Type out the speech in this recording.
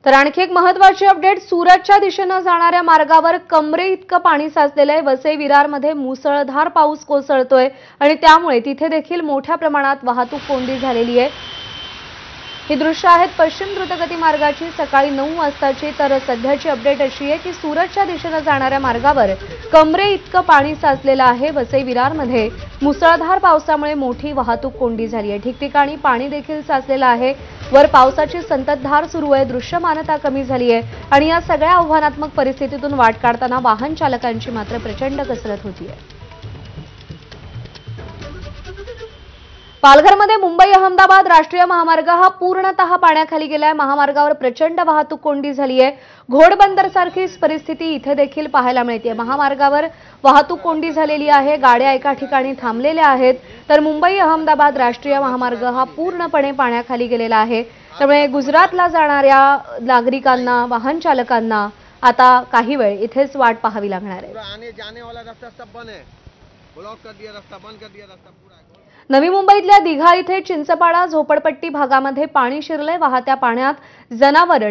तर आणखी एक महत्त्वाची अपडेट, सुरतच्या दिशेने जाणाऱ्या मार्गावर कमरे इतकं पाणी साचलेलं आहे। वसई विरारमध्ये मुसळधार पाऊस कोसळतोय आणि त्यामुळे तिथे देखील मोठ्या प्रमाणात वाहतूक कोंडी झालेली आहे। ही दृश्य आहेत पश्चिम द्रुतगती मार्गाची सकाळी 9 वाजताची। तर सध्याची अपडेट अशी आहे की सुरतच्या दिशेने जाणाऱ्या मार्गावर कमरे इतकं पाणी साचलेलं आहे। वसई विरारमध्ये मुसळधार पावसामुळे मोठी वाहतूक कोंडी झाली आहे। ठिकठिकाणी पाणी देखील साचलेलं आहे। वर पावसाची संततधार सुरू आहे, दृश्यमानता कमी झाली आहे आणि या सगळ्या आव्हानात्मक परिस्थितीतून वाट काढताना वाहन चालकांची मात्र प्रचंड कसरत होती आहे। पालघरमध्ये मुंबई अहमदाबाद राष्ट्रीय महामार्ग हा पूर्णतः पाण्याखाली गेलाय। महामार्गावर प्रचंड वाहतूक कोंडी झाली आहे। घोडबंदरसारखीच परिस्थिती इथे देखील पाहायला मिळते। महामार्गावर वाहतूक कोंडी झालेली आहे, गाड्या एका ठिकाणी थांबलेल्या आहेत। तर मुंबई अहमदाबाद राष्ट्रीय महामार्ग हा पूर्णपणे पाण्याखाली गेलेला आहे। त्यामुळे गुजरातला जाणाऱ्या नागरिकांना, वाहन चालकांना आता काही वेळ इथेच वाट पाहावी लागणार आहे। नवी मुंबईतल्या दिघा इथे चिंचपाडा झोपडपट्टी भागामध्ये पाणी शिरलंय। वाहत्या पाण्यात जनावर